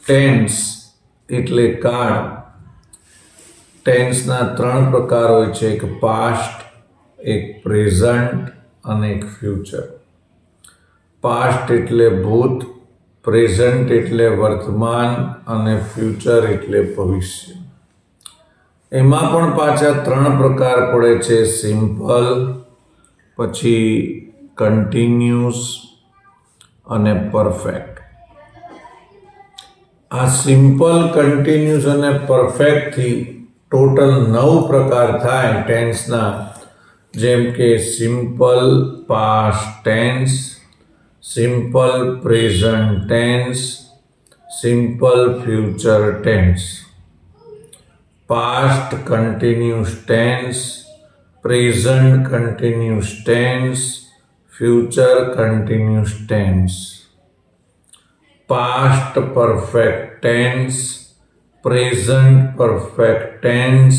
Tense એટલે કાળ. ટેન્સના 3 પ્રકાર હોય છે, એક પાસ્ટ, એક પ્રેઝન્ટ અને એક ફ્યુચર. પાસ્ટ એટલે ભૂત, પ્રેઝન્ટ એટલે વર્તમાન અને ફ્યુચર એટલે ભવિષ્ય. એમાં પણ પાછા 3 પ્રકાર પડે છે, સિમ્પલ, પછી કન્ટિન્યુઅસ અને પરફેક્ટ. આ સિમ્પલ, કન્ટિન્યુઅસ અને પરફેક્ટથી ટોટલ 9 પ્રકાર થાય ટેન્સના, જેમ કે simple past tense, simple present tense, simple future tense, past continuous tense, present continuous tense, future continuous tense, past perfect tense, present perfect tense,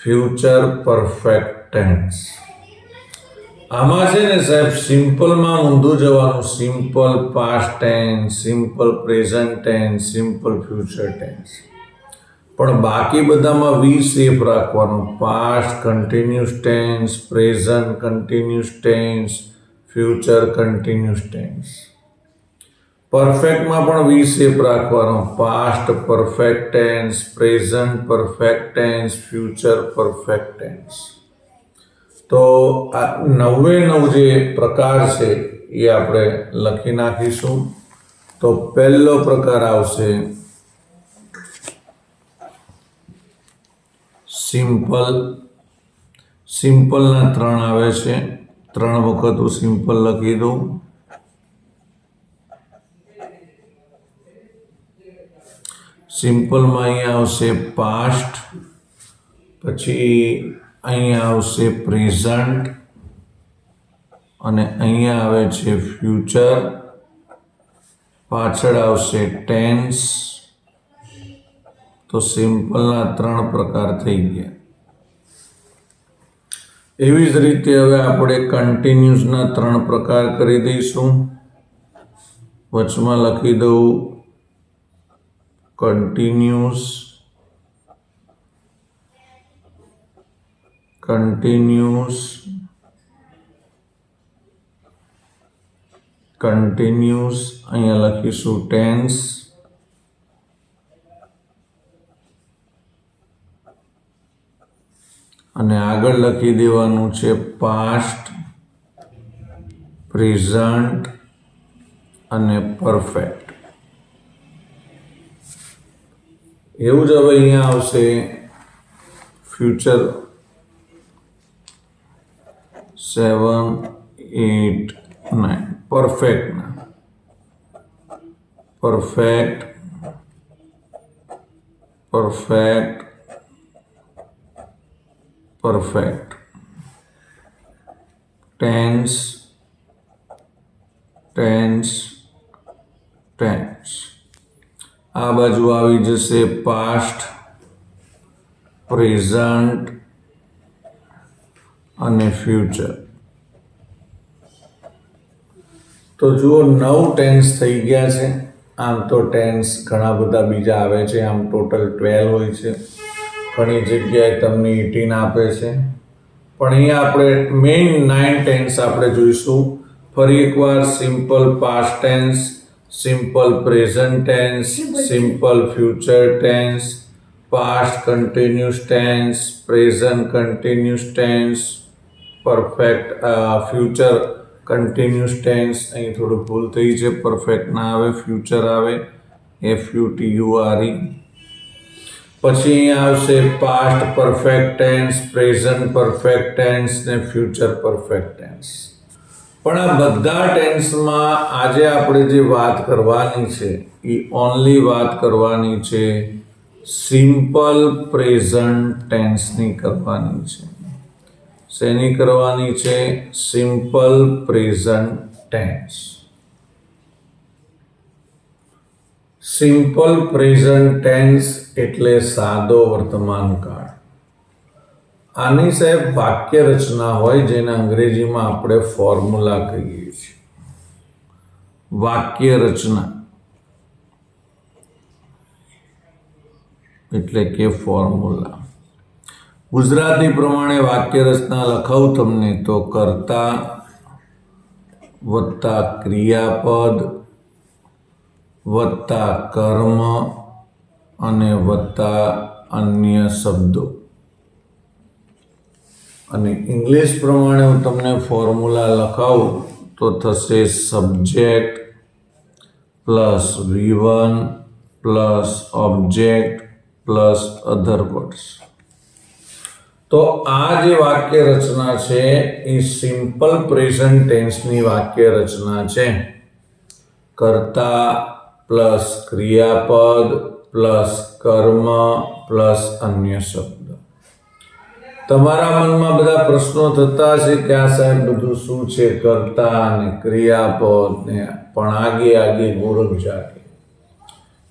future perfect tense. આમાં છે ને સાહેબ, સિમ્પલમાં ઊંધું જવાનું. Simple past tense, simple present tense, simple future tense. પણ બાકી બધામાં વી શેપ રાખવાનું. Past continuous tense, present continuous tense, future continuous tense. પરફેક્ટમાં પણ વી શેપ રાખવાનો. Past perfect tense, present perfect tense, future perfect tense. તો આ 9 જે પ્રકાર છે એ આપણે લખી નાખીશું. તો પહેલો પ્રકાર આવશે સિમ્પલ. સિમ્પલના 3 આવે છે. 3 વખત હું સિમ્પલ લખી દઉં. સિમ્પલમાં અહીંયા આવશે પાસ્ટ, પછી અહીંયા આવશે પ્રેઝન્ટ અને અહીંયા આવે છે ફ્યુચર, પાછળ આવશે ટેન્સ. તો સિમ્પલના 3 પ્રકાર થઈ ગયા. એવી જ રીતે હવે આપણે કન્ટિન્યુઅસના 3 પ્રકાર કરી દઈશું. વચમાં લખી દઉં કન્ટિન્યુઅસ, કન્ટિન્યુઅસ, કન્ટિન્યુઅસ. અહીંયા લખીશું ટેન્સ, અને આગળ લખી દેવાનું છે પાસ્ટ, પ્રેઝન્ટ અને પરફેક્ટ. એવું જ હવે અહીંયા આવશે ફ્યુચર. 7, 8, 9 પરફેક્ટના. Perfect, perfect, perfect. Tense, tense, tense. આ બાજુ આવી જશે પાસ્ટ, પ્રેઝન્ટ અને ફ્યુચર. તો જુઓ 9 ટેન્સ થઈ ગયા છે. આમ તો ટેન્સ ઘણા બધા બીજા આવે છે, આમ ટોટલ 12 હોય છે. ઘણી જગ્યાએ તમને 18 આપે છે, પણ અહીંયા આપણે મેઇન 9 ટેન્સ આપણે જોઈશું. ફરી એકવાર simple past tense, simple present tense, simple future tense, past continuous tense, present continuous tense, perfect future continuous tense. અહીં થોડું ભૂલ થઈ છે, પરફેક્ટ ના આવે, ફ્યુચર આવે, FUTURE. પછી અહીંયા આવશે past perfect tense, present perfect tense ને ફ્યુચર પરફેક્ટ ટેન્સ. પણ આ બધા ટેન્સમાં આજે આપણે જે વાત કરવાની છે એ ઓનલી વાત કરવાની છે સિમ્પલ પ્રેઝન્ટ ટેન્સની કરવાની છે. શેની કરવાની છે? Simple present tense. Simple present tense એટલે સાદો વર્તમાન કાળ. આની સાહેબ વાક્ય રચના હોય જેને અંગ્રેજીમાં આપણે ફોર્મ્યુલા કહીએ છીએ. વાક્ય રચના એટલે કે ફોર્મ્યુલા. ગુજરાતી પ્રમાણે વાક્ય રચના લખાવું તમને તો કર્તા વત્તા ક્રિયાપદ વત્તા કર્મ અને વત્તા અન્ય શબ્દો. અને ઇંગ્લિશ પ્રમાણે હું તમને ફોર્મ્યુલા લખાવું તો થશે subject plus V1 plus object plus અધર વર્ડ્સ. તો આ જે વાક્ય રચના છે એ સિમ્પલ પ્રેઝન્ટ ટેન્સની વાક્ય રચના છે. કર્તા પ્લસ ક્રિયાપદ પ્લસ કર્મ પ્લસ અન્ય શબ્દ. તમારા મનમાં બધા પ્રશ્નો થતા હશે કે આ સાહેબ બધું શું છે, કર્તા અને ક્રિયાપદ ને, પણ આગે ગોરખ જાગે.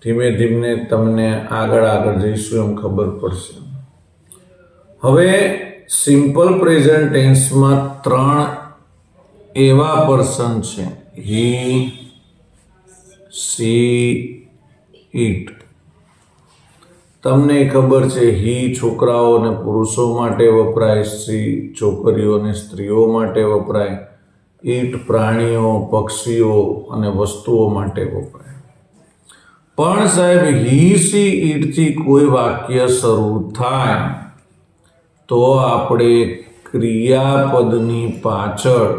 ધીમે ધીમે તમને આગળ જઈશું એમ ખબર પડશે. હવે સિમ્પલ પ્રેઝન્ટ ટેન્સમાં 3 એવા પર્સન છે, હી, સી, ઇટ. તમને ખબર છે હી છોકરાઓ અને પુરુષો માટે વપરાય, સી છોકરીઓ અને સ્ત્રીઓ માટે વપરાય, ઇટ પ્રાણીઓ, પક્ષીઓ અને વસ્તુઓ માટે વપરાય. પણ સાહેબ હી, સી, ઇટથી કોઈ વાક્ય શરૂ થાય તો આપણે ક્રિયાપદની પાછળ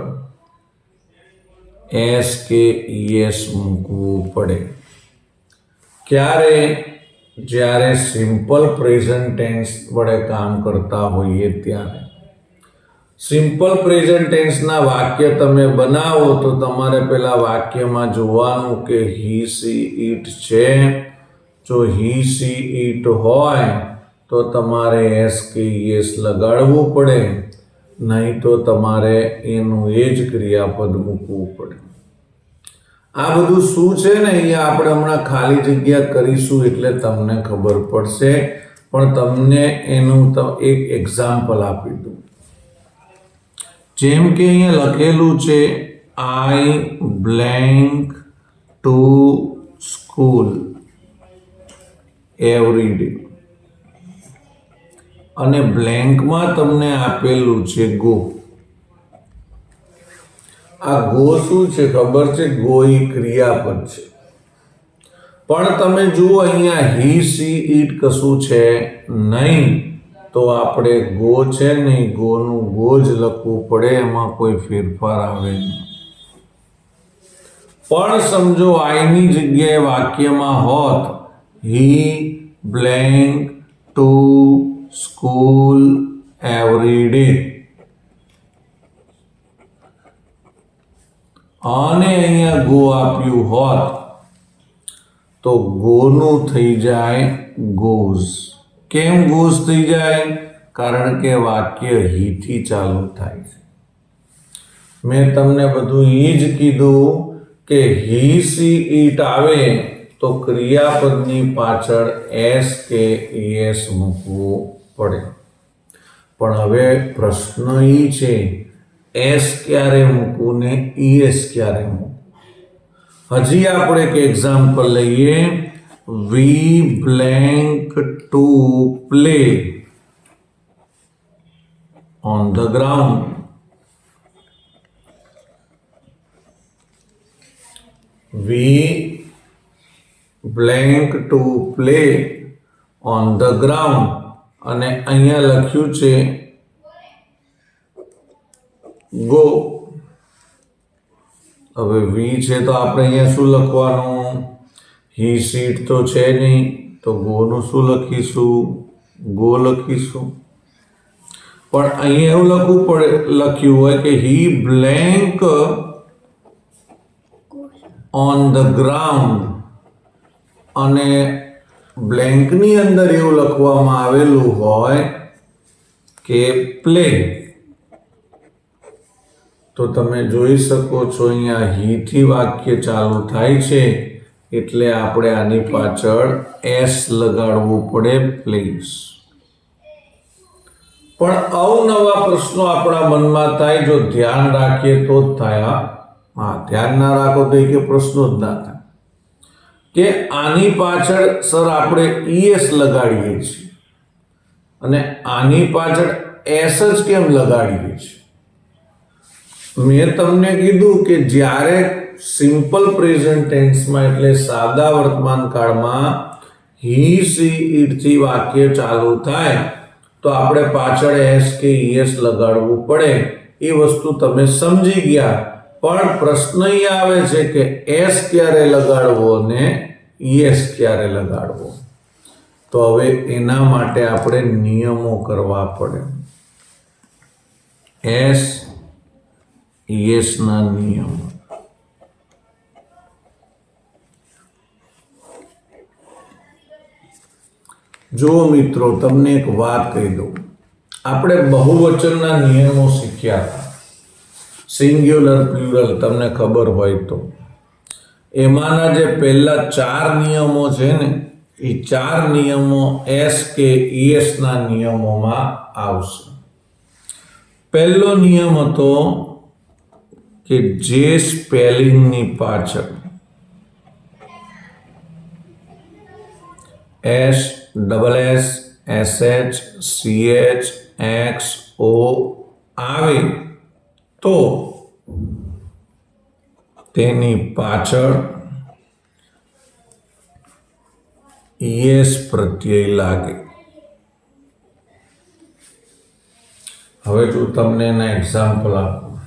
એસ કે ઈએસ મૂકવું પડે. ક્યારે? જ્યારે સિમ્પલ પ્રેઝન્ટ ટેન્સ વડે કામ કરતા હોઈએ ત્યારે. સિમ્પલ પ્રેઝન્ટ ટેન્સના વાક્ય તમે બનાવો તો તમારે પહેલા વાક્યમાં જોવાનું કે હી, સી, ઇટ છે. જો હી, સી, ઇટ હોય તો તમારે એસ કે ઈએસ લગાડવું પડે, નહીં તો તમારે એનું એ જ ક્રિયાપદ મૂકવું પડે. આ બધું શું છે ને એ આપણે હમણાં ખાલી જગ્યા કરીશું એટલે તમને ખબર પડશે. પણ તમને એનું એક એક્ઝામ્પલ આપી દઉં. જેમ કે અહીંયા લખેલું છે I blank to school every day, અને બ્લેન્કમાં તમને આપેલું છે ગો. આ ગો શું છે ખબર છે? ગો એ ક્રિયાપદ છે. પણ તમે જુઓ અહીંયા હી, સી, ઇટ કશું છે નહીં, તો આપણે ગો છે ને ગોનું ગો જ લખવું પડે, એમાં કોઈ ફેરફાર આવે નહીં. પણ સમજો આઈની જગ્યાએ વાક્યમાં હોત he blank to school every day, અને અહીંયા ગો આપ્યું હોત તો ગોનું થઈ જાય ગોઝ. કેમ ગોઝ થઈ જાય? કારણ કે વાક્ય હીથી ચાલુ થાય છે. મેં તમને બધું એ જ કીધું કે હી, સી, ઇટ આવે તો ક્રિયાપદની પાછળ એસ કે ઈએસ મૂકવું પડે. પણ હવે પ્રશ્ન એ છે એસ ક્યારે મૂકવું ને ઈએસ ક્યારે મૂકવું? હજી આપણે એક એક્ઝામ્પલ લઈએ. We blank to play on the ground. We blank to play on the ground, અને અહીંયા લખ્યું છે ગો. હવે વી છે તો આપણે અહીંયા શું લખવાનું? હી, સીટ તો છે નહીં, તો ગોનું શું લખીશું? ગો લખીશું. પણ અહીંયા એવું લખ્યું હોય કે હી બ્લેન્ક ઓન ધ ગ્રાઉન્ડ, અને બ્લેન્કની અંદર એવું લખવામાં આવેલું હોય કે પ્લે. તો તમે જોઈ શકો છો અહીંયા હીથી વાક્ય ચાલુ થાય છે એટલે આપણે આની પાછળ એસ લગાડવું પડે, પ્લીઝ. પણ અવનવા પ્રશ્નો આપણા મનમાં થાય, જો ધ્યાન રાખીએ તો જ થાય. હા, ધ્યાન ના રાખો તો કે પ્રશ્નો જ ના થાય કે આની પાછળ સર આપણે ES લગાડીએ છીએ અને આની પાછળ S જ કેમ લગાડીએ છીએ? મેં તમને કીધું કે જ્યારે સિમ્પલ પ્રેઝન્ટ ટેન્સમાં એટલે સાદા વર્તમાન કાળમાં હી સી ઇટ થી વાક્ય ચાલુ થાય તો આપણે પાછળ એસ કે ES લગાડવું પડે. એ વસ્તુ તમે સમજી ગયા, પણ પ્રશ્ન એ આવે છે કે એસ ક્યારે લગાડવો અને ES ક્યારે લગાડવો. તો હવે એના માટે આપણે નિયમો કરવા પડે. એસ ES ના નિયમો. જો મિત્રો તમને એક વાત કહી દઉં, આપણે બહુવચનના નિયમો શીખ્યા હતા, સિંગ્યુલર પ્લુરલ તમને ખબર હોય તો. એમાંના જે પહેલા 4 નિયમો છે ને, એ 4 નિયમો એસ કે ES ના નિયમોમાં આવશે. પહેલો નિયમ હતો કે જે સ્પેલિંગની પાછળ S, SH, CH, X, O આવે તો તેની પાછળ ES પ્રત્યય લાગે. હવે જો તમને એના એક્ઝામ્પલ આપું,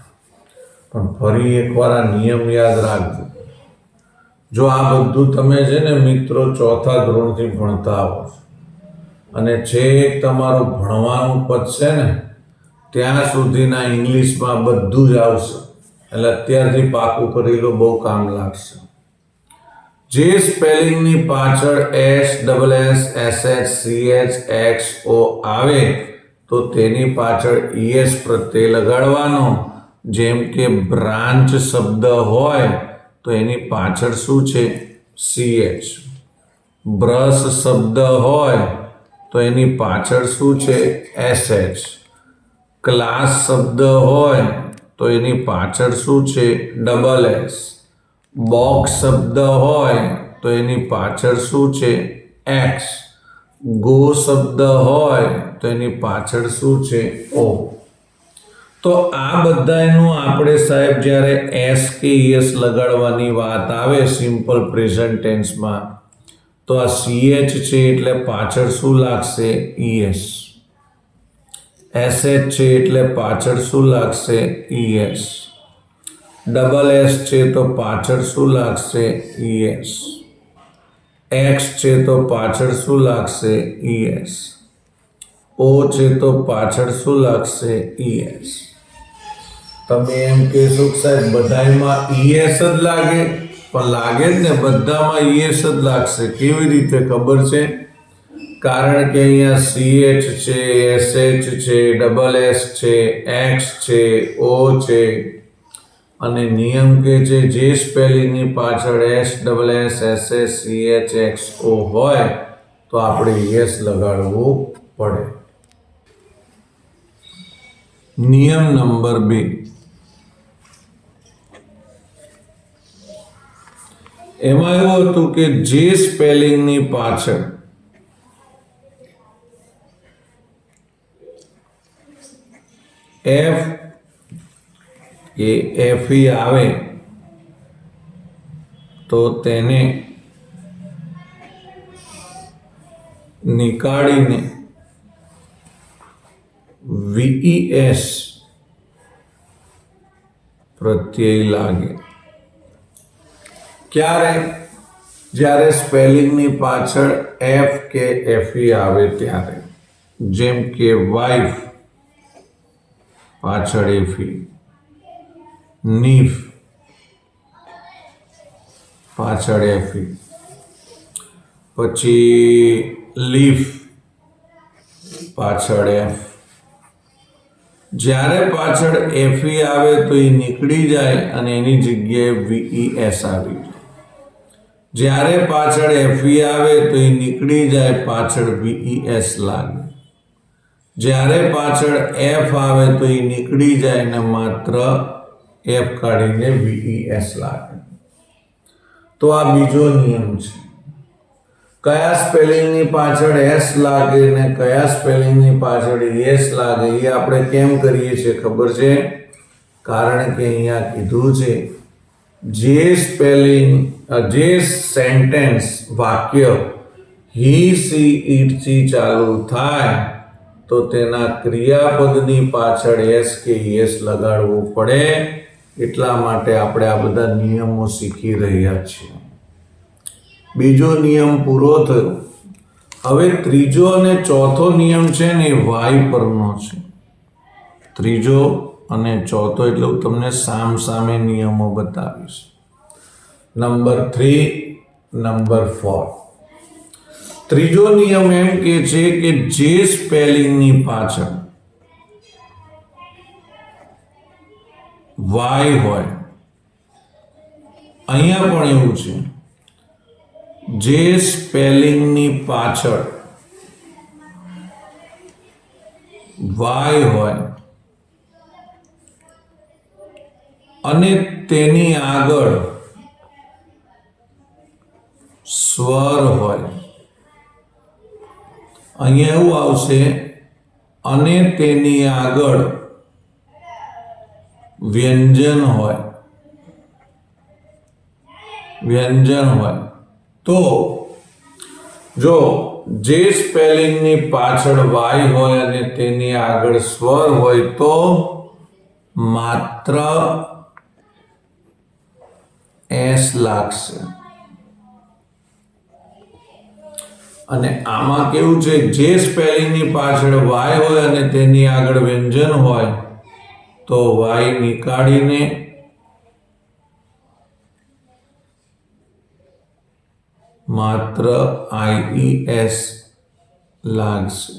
પણ ફરી એકવાર આ નિયમ યાદ રાખજો. જો આ બધું તમે છે ને મિત્રો 4થા ધોરણથી ભણતા આવો છો અને છેક તમારું ભણવાનું પતશે ને ત્યાં સુધીના ઇંગ્લિશમાં બધું જ આવશે, એટલે અત્યારથી પાકું કરી લો, બહુ કામ લાગશે. જે સ્પેલિંગની પાછળ S, SH, CH, X, O આવે તો તેની પાછળ ES પ્રત્યય લગાડવાનો. જેમ કે બ્રાન્ચ શબ્દ હોય તો એની પાછળ શું છે? CH. બ્રશ શબ્દ હોય તો એની પાછળ શું છે? SH. ક્લાસ શબ્દ હોય તો એની પાછળ શું છે? SS. બોક્સ શબ્દ હોય તો એની પાછળ શું છે? X. ગો શબ્દ હોય તો એની પાછળ શું છે? O. તો આ બધાનું આપણે સાહેબ જ્યારે એસ કે ES લગાડવાની વાત આવે સિમ્પલ પ્રેઝન્ટ ટેન્સમાં તો આ CH છે એટલે પાછળ શું લાગશે? ES. SH છે એટલે પાછળ શું લાગશે? ES. SS છે તો પાછળ શું લાગશે? ES. X છે તો પાછળ શું લાગશે? ES. O છે તો પાછળ શું લાગશે? ES. તમે એમ કહેશો કે સાહેબ બધામાં ES જ લાગે, પણ લાગે જ ને, બધામાં ES જ લાગશે. કેવી રીતે ખબર છે? કારણ કે અહીંયા CH છે, SH છે, SS છે, X છે, O છે અને નિયમ કે છે જે સ્પેલિંગની પાછળ S, SH, CH, X, O હોય તો આપણે ES લગાડવું પડે. નિયમ નંબર 2, એમાં એવું હતું કે જે સ્પેલિંગની પાછળ F કે FE આવે તો તેને નીકાળીને VES પ્રત્યય લાગે. ક્યારે? જ્યારે સ્પેલિંગની પાછળ F કે FE આવે ત્યારે. જેમ કે વાઇફ પાછળ FE, નીફ પાછળ FE, પછી લીફ પાછળ F. જ્યારે પાછળ FE આવે તો એ નીકળી જાય અને એની જગ્યાએ VES આવી જાય. જ્યારે પાછળ FE આવે તો એ નીકળી જાય, પાછળ VES લાગે. જ્યારે પાછળ F આવે તો એ નીકળી જાય ને માત્ર એફ કાઢીને VES લાગે. તો આ બીજો નિયમ છે. કયા સ્પેલિંગની પાછળ એસ લાગે ને કયા સ્પેલિંગની પાછળ એસ લાગે એ આપણે કેમ કરીએ છીએ ખબર છે? કારણ કે અહીંયા કીધું છે જે સેન્ટેન્સ વાક્ય હી સી ઇટ થી ચાલુ થાય તો તેના ક્રિયાપદની પાછળ એસ કે એસ લગાડવું પડે. એટલા માટે આપણે આ બધા નિયમો શીખી રહ્યા છીએ. બીજો નિયમ પૂરો થયો. હવે ત્રીજો અને ચોથો નિયમ છે ને એ વાય પરનો છે. ત્રીજો અને ચોથો એટલે હું તમને સામે નિયમો બતાવીશ. Number 3, number 4. ત્રીજો નિયમ એમ કે છે કે જે સ્પેલિંગની પાછળ વાય હોય, અહીંયા પણ એવું છે, જે સ્પેલિંગની પાછળ વાય હોય અને તેની આગળ સ્વર હોય, અહીંયા એવું આવશે અને તેની આગળ વ્યંજન હોય તો જો જે સ્પેલિંગની પાછળ વાય હોય અને તેની આગળ સ્વર હોય તો માત્ર એસ લાગશે. અને આમાં કેવું છે, જે સ્પેલિંગની પાછળ વાય હોય અને તેની આગળ વ્યંજન હોય તો વાય નીકાળીને માત્ર IES લાગશે.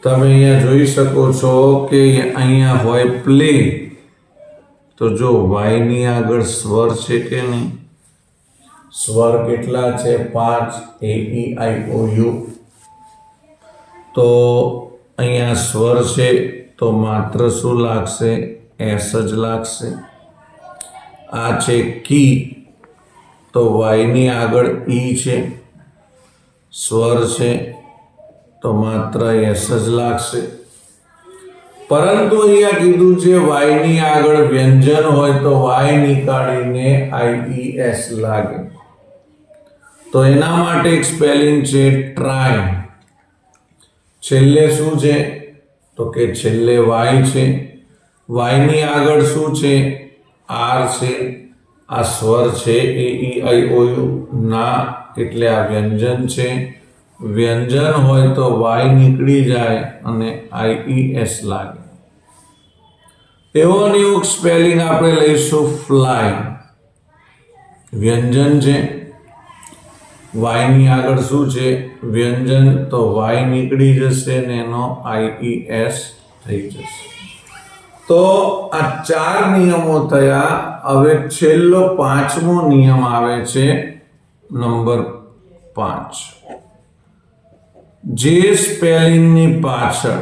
તમે અહીંયા જોઈ શકો છો કે અહીંયા હોય પ્લે, તો જો વાયની આગળ સ્વર છે કે નહીં? સ્વર કેટલા છે? 5 AEIOU. તો અહીંયા સ્વર છે તો માત્ર શું લાગશે? એસ જ લાગશે. આ છે કી, તો વાયની આગળ ઈ છે. સ્વર છે તો માત્ર એસ જ લાગશે. પરંતુ અહીંયા કીધું છે વાયની આગળ વ્યંજન હોય તો વાય નીકાળીને IES લાગે. તો એના માટે એક સ્પેલિંગ છે ટ્રાય. છેલ્લે શું છે? તો કે છેલ્લે વાય છે. વાયની આગળ શું છે? આર છે. આ સ્વર છે AEIOU ના, એટલે આ વ્યંજન છે. વ્યંજન હોય તો વાય નીકળી જાય અને IES લાગે. એવો ને એવું સ્પેલિંગ આપણે લઈશું ફ્લાય. વ્યંજન છે, વાયની આગળ શું છે? વ્યંજન, તો વાય નીકળી જશે ને એનો IES થઈ જશે. તો આ 4 નિયમો થયા. હવે છેલ્લો 5મો નિયમ આવે છે, નંબર 5. જે સ્પેલિંગની પાછળ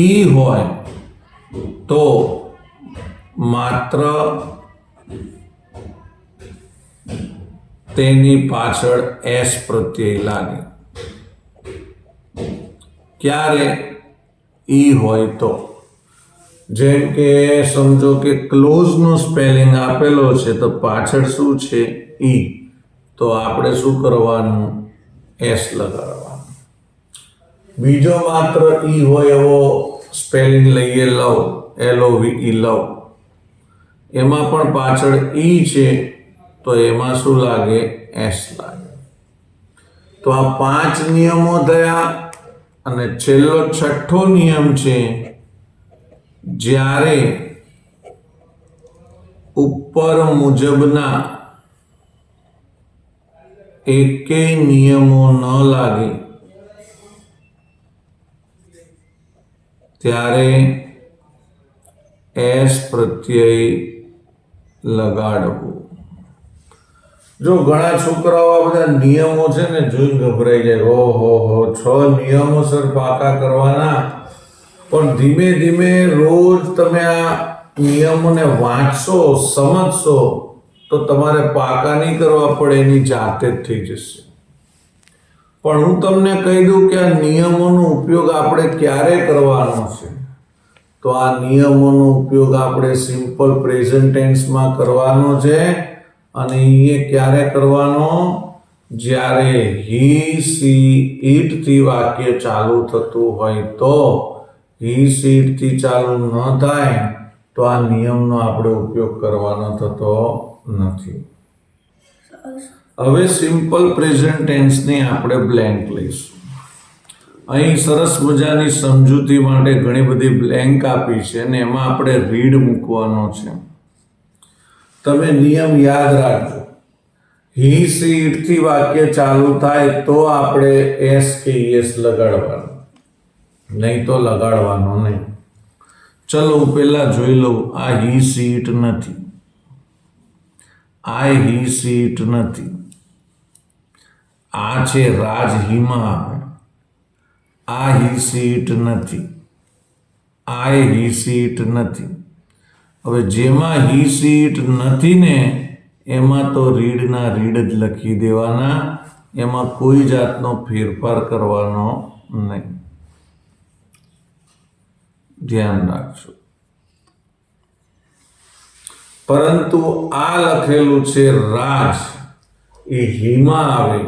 ઈ હોય તો માત્ર તેની પાછળ એસ પ્રત્યય લાગે. ક્યારે? ઈ હોય તો. જેમ કે સમજો કે ક્લોઝનો સ્પેલિંગ આપેલો છે તો પાછળ શું છે? ઈ. તો આપણે શું કરવાનું? એસ લગાડવાનું. બીજો માત્ર ઈ હોય એવો સ્પેલિંગ લઈએ, લવ, LOVE, લવ. એમાં પણ પાછળ ઈ છે તો એમાં શું લાગે? એસ લાગે. તો આ 5 નિયમો થયા. અને છેલ્લો 6થો નિયમ છે, જ્યારે ઉપર મુજબના એકેય નિયમો ન લાગે ત્યારે એસ પ્રત્યય લગાડવું. જો ઘણા છોકરાઓ આ બધા નિયમો છે ને જોઈને ગભરાઈ જાય, ઓહો 6 નિયમો સર પાકા કરવાના પણ ધીમે ધીમે રોજ તમે આ નિયમોને વાંચશો, સમજશો, તો તમારે પાકા નહીં કરવા પડે, એની જાતે જ થઈ જશે. પણ હું તમને કહી દઉં કે આ નિયમોનો ઉપયોગ આપણે ક્યારે કરવાનો છે. તો આ નિયમોનો ઉપયોગ આપણે સિમ્પલ પ્રેઝન્ટ ટેન્સમાં કરવાનો છે. અને એ ક્યારે કરવાનો? જ્યારે હી, સી, ઈટ થી વાક્ય ચાલુ થતું હોય તો. હી, સી, ઈટ થી ચાલુ ન થાય તો આ નિયમનો આપણે ઉપયોગ કરવાનો થતો નથી. હવે સિમ્પલ પ્રેઝન્ટ ટેન્સની આપણે બ્લેન્ક લઈશું. અહીં સરસ મજાની સમજૂતી માટે ઘણી બધી બ્લેન્ક આપી છે અને એમાં આપણે રીડ મૂકવાનો છે. તમે નિયમ યાદ રાખજો. હી, સી, ઈટ થી વાક્ય ચાલુ થાય તો આપણે એસ કે યસ લગાડવાનું, નહીં તો લગાડવાનો નહીં. ચલો હું પહેલા જોઈ લઉં. આ હી, સી, ઈટ નથી. આ હી, સી, ઈટ નથી. આ છે રાજ, હીમાં આવે. આ હી, સી, ઈટ નથી. આ હી, સી, ઈટ નથી. હવે જેમાં હી, સી, ઈટ નથી ને એમાં તો રીડના રીડ જ લખી દેવાના. એમાં કોઈ જાતનો ફેરફાર કરવાનો નહીં. ધ્યાન રાખજો. પરંતુ આ લખેલું છે રાજ, એ હીમાં આવે.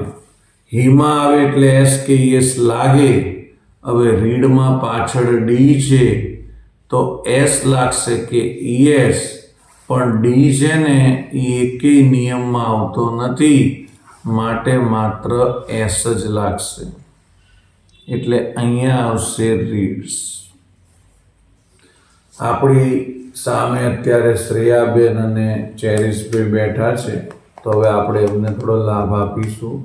હીમાં આવે એટલે એસ કે યસ લાગે. હવે રીડમાં પાછળ ડી છે તો એસ લાગશે કે યસ, પણ ડી છે ને એ એકેય નિયમમાં આવતો નથી, માટે માત્ર એસ જ લાગશે. એટલે અહીંયા આવશે રીડ્સ. આપણી સામે અત્યારે શ્રેયાબેન અને ચેરિશભાઈ બેઠા છે, તો હવે આપણે એમને થોડો લાભ આપીશું.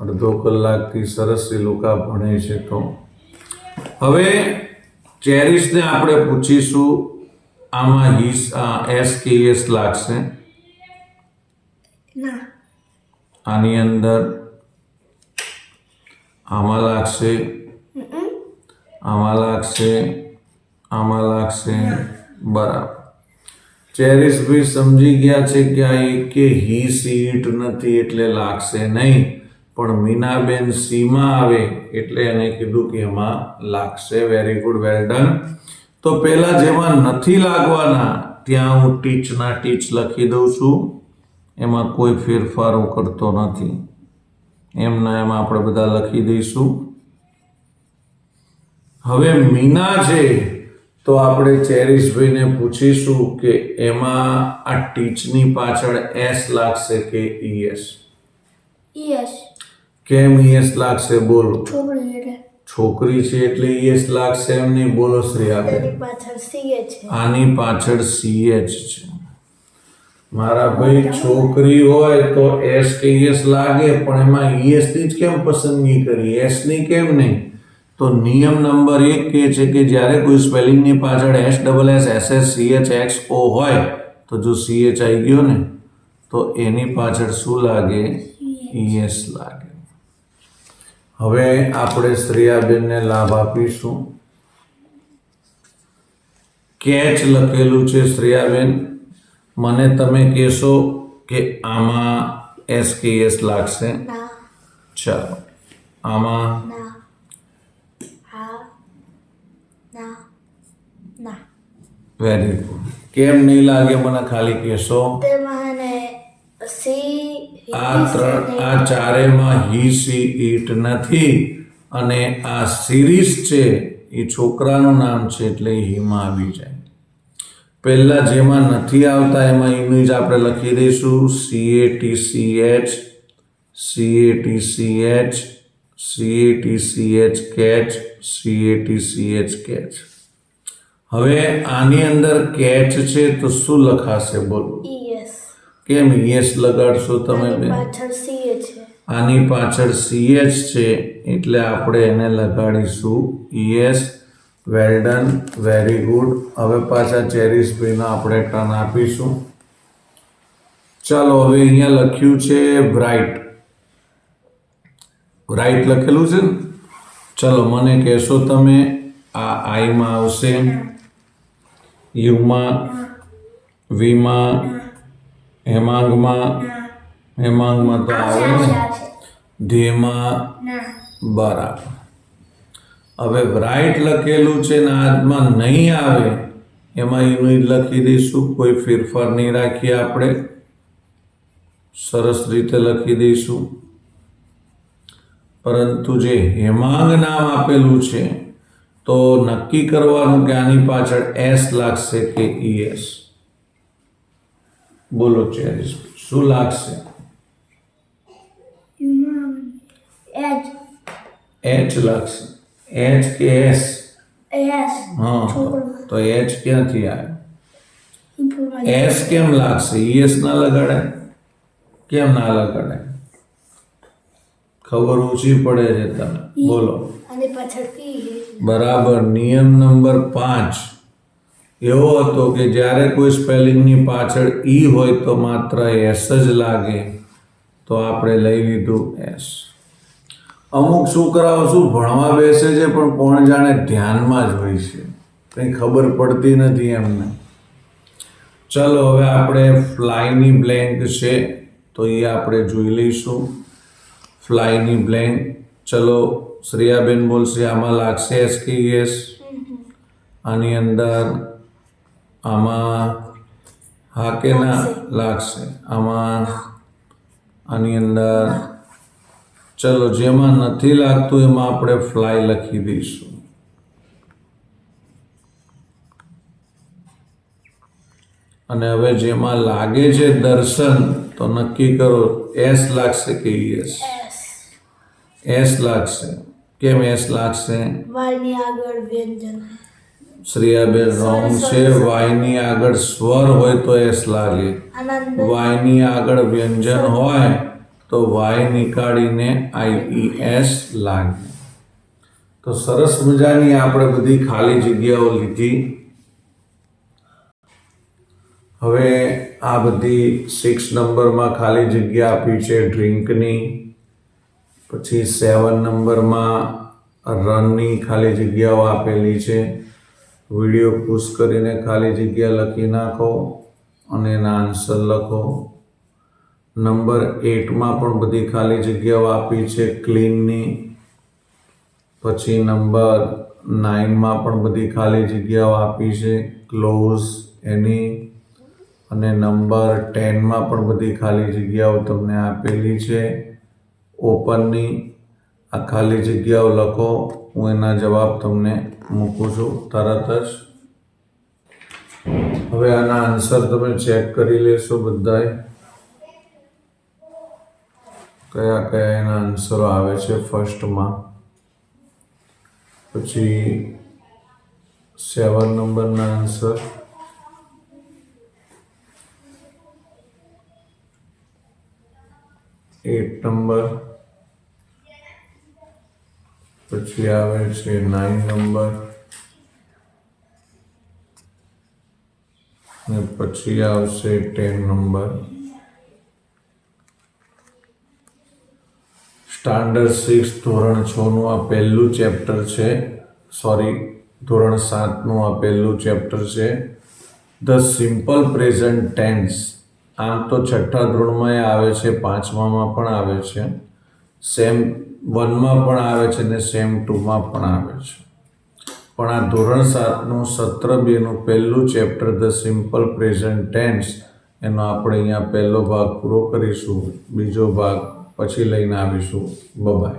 અડધો કલાકથી સરસ એ લોકો ભણે છે. તો હવે ચેરિશને આપણે પૂછીશું, આમાં એસ કે યસ લાગશે? આની અંદર આમાં લાગશે, આમાં લાગશે, આમાં લાગશે. બરાબર. ચેરિશભાઈ સમજી ગયા છે કે આ એકે હી, સી, ઈટ નથી એટલે લાગશે નહીં. પણ મીનાબેન સીમાં આવે એટલે એને કીધું કે એમાં લાગશે. Very good, well done. તો પહેલા જેમાં નથી લાગવાના ત્યાં હું ટીચના ટીચ લખી દઉં છું. એમાં કોઈ ફેરફાર હું કરતો નથી. એમના એમાં આપણે બધા લખી દઈશું. હવે મીના છે તો આપણે ચેરિશભાઈને પૂછીશું કે એમાં આ ટીચની પાછળ એસ લાગશે કે ઈએસ? યસ. કેમ ઈએસ લાગશે? બોલો. છોકરી એટલે છોકરી છે એટલે ઈએસ લાગશે એમ નહીં. બોલો શ્રેયાબેન. તેની પાછળ સીએચ છે. આની પાછળ સીએચ છે. મારા ભાઈ છોકરી હોય તો એસ કે ઈએસ લાગે, પણ એમાં ઈએસ ની જ કેમ પસંદગી કરી, એસ ની કેમ નહીં? તો નિયમ નંબર 1 કહે છે કે જ્યારે કોઈ સ્પેલિંગની પાછળ S double S S S CH X O હોય તો જો સીએચ આવી ગયો ને તો એની પાછળ શું લાગે? ઈએસ લાગે. હવે આપણે શ્રેયાબેનને લાભ આપીશું. કેચ લખેલું છે. શ્રેયાબેન, મને તમે કહેશો કે આમાં એસ કે એસ લાગશે? ના. ચાલો, આમાં ના. હા. ના. ના. Very good. કેમ નહીં લાગે મને ખાલી કહેશો? તેમાં ને સી આ ચારેયમાં હી, સી, ઈટ નથી. અને આ સિરીઝ છે એ છોકરાનું નામ છે એટલે હીમાં આવી જાય. પહેલા જેમાં નથી આવતા એમાં એનું જ આપણે લખી દઈશું. CATCH, CATCH, CATCH catch, CATCH catch. હવે આની અંદર કેચ છે તો શું લખાશે? બોલો. ઈએસ. કેમ યસ લગાડશો તમે? પાછળ સીએચ છે. આની પાછળ સીએચ છે એટલે આપણે એને લગાડીશું E S. Well done, very good. હવે પાછા ચેરિશભાઈને આપણે ટર્ન આપીશું. ચાલો, હવે અહીંયા લખ્યું છે બ્રાઇટ. બ્રાઇટ લખેલું છે ને? ચલો મને કહેશો તમે આ આઈમાં આવશે, યુમાં, વીમાં, હેમાંગમાં તો આવે ને, ધ્યેયમાં બરાબર. હવે રાઈટ લખેલું છે ને આજમાં નહીં આવે એમાં એનું લખી દઈશું, કોઈ ફેરફાર નહીં રાખીએ આપણે, સરસ રીતે લખી દઈશું. પરંતુ જે હેમાંગ નામ આપેલું છે તો નક્કી કરવાનું કે આની પાછળ એસ લાગશે કે ઈએસ. બોલો ચેરીશ, શું લાગશે? એચ લાગશે. H K S? હા, તો એચ ક્યાંથી આવે? એસ કેમ લાગશે? ઈએસ ના લગાડાય? કેમ ના લગાડાય? ખબર ઓછી પડે છે તને. બોલો. બરાબર. નિયમ નંબર 5 એવો હતો કે જ્યારે કોઈ સ્પેલિંગની પાછળ ઈ હોય તો માત્ર એસ જ લાગે, તો આપણે લઈ લીધું એસ. અમુક છોકરાઓ શું ભણવા બેસે છે પણ કોણ જાણે ધ્યાનમાં જ હોય છે, કંઈ ખબર પડતી નથી એમને. ચલો હવે આપણે ફ્લાયની બ્લેન્ક છે તો એ આપણે જોઈ લઈશું. ફ્લાયની બ્લેન્ક, ચલો શ્રેયાબેન બોલશે, આમાં લાગશે એસ કે યસ? આની અંદર આમાં હા કે ના લાગશે? આમાં આની અંદર ચલો જેમાં નથી લાગતું એમાં આપણે ફ્લાય લખી દઈશું. અને હવે જેમાં લાગે છે દર્શન, તો નક્કી કરો એસ લાગશે કે યસ? એસ લાગશે. કેમ એસ લાગશે? વાયની આગળ વ્યંજન. શ્રેયાબેન રોંગ છે. વાયની આગળ સ્વર હોય તો એસ લાગે, વાયની આગળ વ્યંજન હોય તો વાય નીકાળીને આઈઈએસ લાગે. તો સરસ મજાની આપણે બધી ખાલી જગ્યાઓ લીધી. હવે આ બધી 6 નંબરમાં ખાલી જગ્યા આપી છે ડ્રિંકની, પછી 7 નંબરમાં રનની ખાલી જગ્યાઓ આપેલી છે. વિડીયો પુશ કરીને ખાલી જગ્યા લખી નાખો અને એના આન્સર લખો. નંબર 8માં પણ બધી ખાલી જગ્યાઓ આપી છે ક્લીનની. પછી નંબર 9માં પણ બધી ખાલી જગ્યાઓ આપી છે ક્લોઝ એની. અને નંબર 10માં પણ બધી ખાલી જગ્યાઓ તમને આપેલી છે ઓપનની. આ ખાલી જગ્યાઓ લખો, હું એના જવાબ તમને મૂકું છું તરત જ. હવે આના આન્સર તમે ચેક કરી લેશો બધાએ, કયા કયા એના આન્સરો આવે છે ફર્સ્ટમાં. પછી 7 નંબરના આન્સર, એટ નંબર, પછી આવે છે 9 નંબર, અને પછી આવશે 10 નંબર. સ્ટાન્ડર્ડ 6 ધોરણ 6નું આ પહેલું ચેપ્ટર છે, ધોરણ 7નું આ પહેલું ચેપ્ટર છે, ધ સિમ્પલ પ્રેઝન્ટ ટેન્સ. આમ તો 6થા ધોરણમાં આવે છે, 5મામાં પણ આવે છે, સેમ 1માં પણ આવે છે ને સેમ 2માં પણ આવે છે. પણ આ ધોરણ 7નું સત્ર 2નું પહેલું chapter the simple present tense, એનો આપણે અહીંયા પહેલો ભાગ પૂરો કરીશું. બીજો ભાગ પછી લઈને આવીશું. બાય.